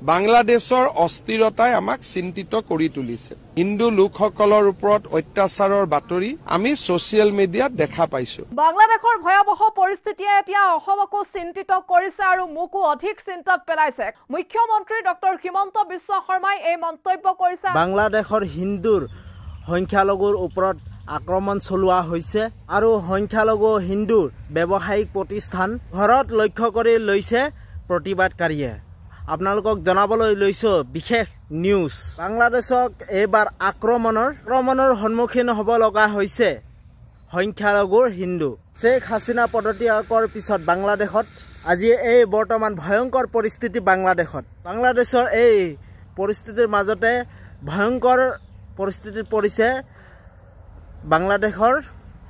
বাংলাদেশৰ অস্থিৰতাই আমাক চিন্তিত কৰি তুলিছে। হিন্দু লোকসকলৰ ওপৰত অত্যাচাৰৰ বাতৰি আমি ছ'চিয়েল মিডিয়াত দেখা পাইছো। বাংলাদেশৰ ভয়াবহ পৰিস্থিতিয়ে এতিয়া অসমকো চিন্তিত কৰিছে আৰু মোকো অধিক চিন্তাত পেলাইছে। মুখ্যমন্ত্ৰী ডক্টৰ হিমন্ত বিশ্ব শৰ্মাই এই মন্তব্য কৰিছে। বাংলাদেশৰ হিন্দুৰ সংখ্যালঘুৰ ওপৰত আক্ৰমণ চলোৱা হৈছে আৰু সংখ্যালঘু হিন্দুৰ ব্যৱসায়িক প্ৰতিষ্ঠান ঘৰত লক্ষ্য কৰি লৈছে প্ৰতিবাদকাৰীয়ে। আপোনালোকক জনাবলৈ লৈছো বিশেষ নিউজ। বাংলাদেশক এইবাৰ আক্ৰমণৰ সন্মুখীন হ'ব লগা হৈছে সংখ্যালঘুৰ হিন্দু। শ্বেখ হাছিনা পদত্যাগৰ পিছত বাংলাদেশত আজি এই বৰ্তমান ভয়ংকৰ পৰিস্থিতি বাংলাদেশৰ এই পৰিস্থিতিৰ মাজতে ভয়ংকৰ পৰিস্থিতিত পৰিছে বাংলাদেশৰ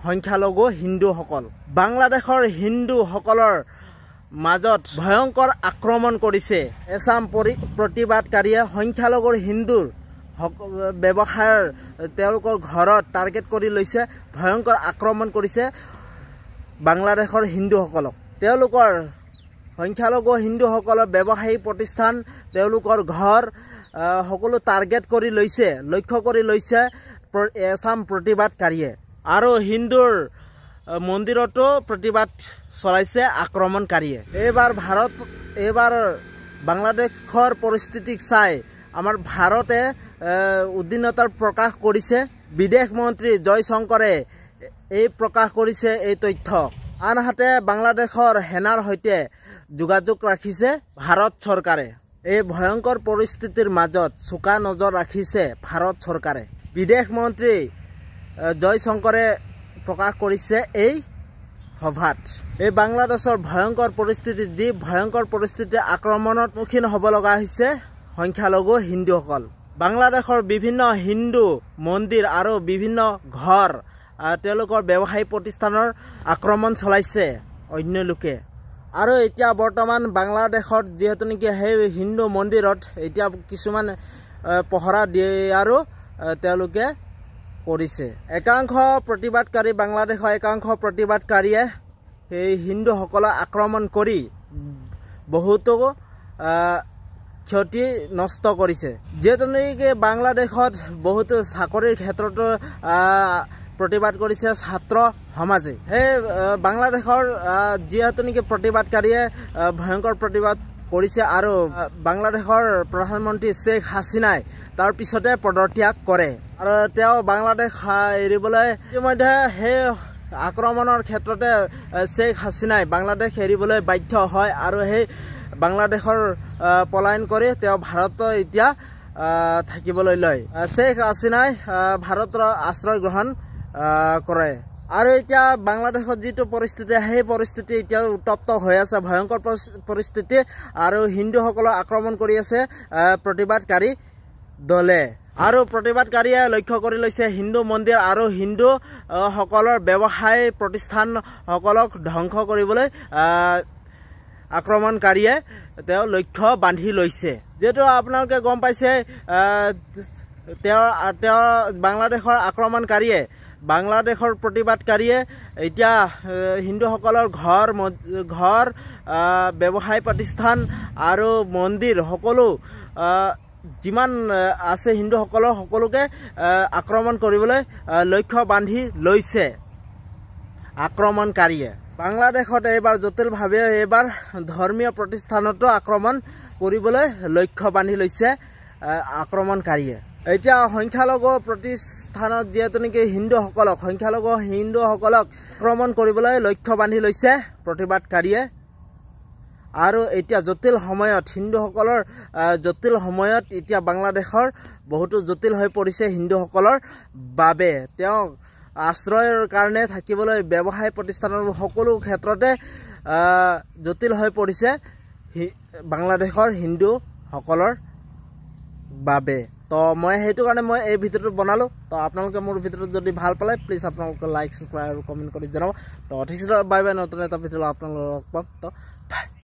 সংখ্যালঘু হিন্দুসকল। বাংলাদেশৰ হিন্দুসকলৰ মাজত ভয়ংকৰ আক্ৰমণ কৰিছে এছাম প্ৰতিবাদকাৰীয়ে। সংখ্যালঘুৰ হিন্দুৰ ব্যৱসায়ৰ তেওঁলোকৰ ঘৰত টাৰ্গেট কৰি লৈছে, ভয়ংকৰ আক্ৰমণ কৰিছে বাংলাদেশৰ হিন্দুসকলক। তেওঁলোকৰ সংখ্যালঘু হিন্দুসকলৰ ব্যৱসায়িক প্ৰতিষ্ঠান, তেওঁলোকৰ ঘৰ সকলো টাৰ্গেট কৰি লৈছে, লক্ষ্য কৰি লৈছে এছাম প্ৰতিবাদকাৰীয়ে। আৰু হিন্দুৰ মন্দিৰতো প্ৰতিবাদ চলাইছে আক্ৰমণকাৰীয়ে। এইবাৰ বাংলাদেশৰ পৰিস্থিতিক চাই আমাৰ ভাৰতে উদ্বিগ্নতাৰ প্ৰকাশ কৰিছে। বিদেশ মন্ত্ৰী জয়শংকৰে প্ৰকাশ কৰিছে এই তথ্য। আনহাতে বাংলাদেশৰ সেনাৰ সৈতে যোগাযোগ ৰাখিছে ভাৰত চৰকাৰে। এই ভয়ংকৰ পৰিস্থিতিৰ মাজত চোকা নজৰ ৰাখিছে ভাৰত চৰকাৰে। বিদেশ মন্ত্ৰী জয়শংকৰে প্ৰকাশ কৰিছে এই সভাত। এই বাংলাদেশৰ ভয়ংকৰ পৰিস্থিতি আক্ৰমণৰ সন্মুখীন হ'ব লগা হৈছে সংখ্যালঘু হিন্দুসকল। বাংলাদেশৰ বিভিন্ন হিন্দু মন্দিৰ আৰু বিভিন্ন ঘৰ তেওঁলোকৰ ব্যৱসায়িক প্ৰতিষ্ঠানৰ আক্ৰমণ চলাইছে অন্য লোকে। আৰু এতিয়া বৰ্তমান বাংলাদেশত যিহেতু নেকি সেই হিন্দু মন্দিৰত এতিয়া কিছুমান পহৰা দিয়ে আৰু তেওঁলোকে কৰিছে। বাংলাদেশৰ একাংশ প্ৰতিবাদকাৰীয়ে সেই হিন্দুসকলক আক্ৰমণ কৰি বহুতো ক্ষতি নষ্ট কৰিছে। যিহেতু নেকি বাংলাদেশত বহুতো চাকৰিৰ ক্ষেত্ৰতো প্ৰতিবাদ কৰিছে ছাত্ৰ সমাজে। সেই বাংলাদেশৰ যিহেতু নেকি প্ৰতিবাদকাৰীয়ে ভয়ংকৰ প্ৰতিবাদ কৰিছে আৰু বাংলাদেশৰ প্ৰধানমন্ত্ৰী শ্বেখ হাছিনাই তাৰ পিছতে পদত্যাগ কৰে আৰু তেওঁ বাংলাদেশ এৰিবলৈ ইতিমধ্যে সেই আক্ৰমণৰ ক্ষেত্ৰতে শ্বেখ হাছিনাই বাংলাদেশ এৰিবলৈ বাধ্য হয় আৰু সেই বাংলাদেশৰ পলায়ন কৰি তেওঁ ভাৰতত এতিয়া থাকিবলৈ লয়। শ্বেখ হাছিনাই ভাৰতৰ আশ্ৰয় গ্ৰহণ কৰে আৰু এতিয়া বাংলাদেশত যিটো পৰিস্থিতি, সেই পৰিস্থিতি এতিয়া উত্তপ্ত হৈ আছে, ভয়ংকৰ পৰিস্থিতি। আৰু হিন্দুসকলক আক্ৰমণ কৰি আছে প্ৰতিবাদকাৰী দলে। আৰু প্ৰতিবাদকাৰীয়ে লক্ষ্য কৰি লৈছে হিন্দু মন্দিৰ আৰু হিন্দু সকলৰ ব্যৱসায় প্ৰতিষ্ঠানসকলক ধ্বংস কৰিবলৈ আক্ৰমণকাৰীয়ে তেওঁ লক্ষ্য বান্ধি লৈছে। যিহেতু আপোনালোকে গম পাইছে তেওঁ বাংলাদেশৰ আক্ৰমণকাৰীয়ে বাংলাদেশৰ প্ৰতিবাদকাৰীয়ে এতিয়া হিন্দুসকলৰ ঘৰ ব্যৱসায় প্ৰতিষ্ঠান আৰু মন্দিৰ সকলো যিমান আছে হিন্দুসকলৰ সকলোকে আক্ৰমণ কৰিবলৈ লক্ষ্য বান্ধি লৈছে আক্ৰমণকাৰীয়ে। বাংলাদেশত এইবাৰ জটিলভাৱে ধৰ্মীয় প্ৰতিষ্ঠানতো আক্ৰমণ কৰিবলৈ লক্ষ্য বান্ধি লৈছে আক্ৰমণকাৰীয়ে। এতিয়া সংখ্যালঘু প্ৰতিষ্ঠানত যিহেতু নেকি সংখ্যালঘু হিন্দুসকলক আক্ৰমণ কৰিবলৈ লক্ষ্য বান্ধি লৈছে প্ৰতিবাদকাৰীয়ে। আৰু এতিয়া হিন্দুসকলৰ জটিল সময়ত এতিয়া বাংলাদেশৰ বহুতো জটিল হৈ পৰিছে হিন্দুসকলৰ বাবে। তেওঁ আশ্ৰয়ৰ কাৰণে থাকিবলৈ ব্যৱসায় প্ৰতিষ্ঠানৰ সকলো ক্ষেত্ৰতে জটিল হৈ পৰিছে বাংলাদেশৰ হিন্দুসকলৰ বাবে। তো মই সেইটো কাৰণে মই এই ভিডিঅ'টো বনালোঁ। তো আপোনালোকে মোৰ ভিডিঅ'টো যদি ভাল পালে প্লিজ আপোনালোকে লাইক, ছাবস্ক্ৰাইব আৰু কমেণ্ট কৰি জনাব। তো ঠিক আছে, বাই বাই। নতুন এটা ভিডিঅ' আপোনালোকক লগ পাম। তো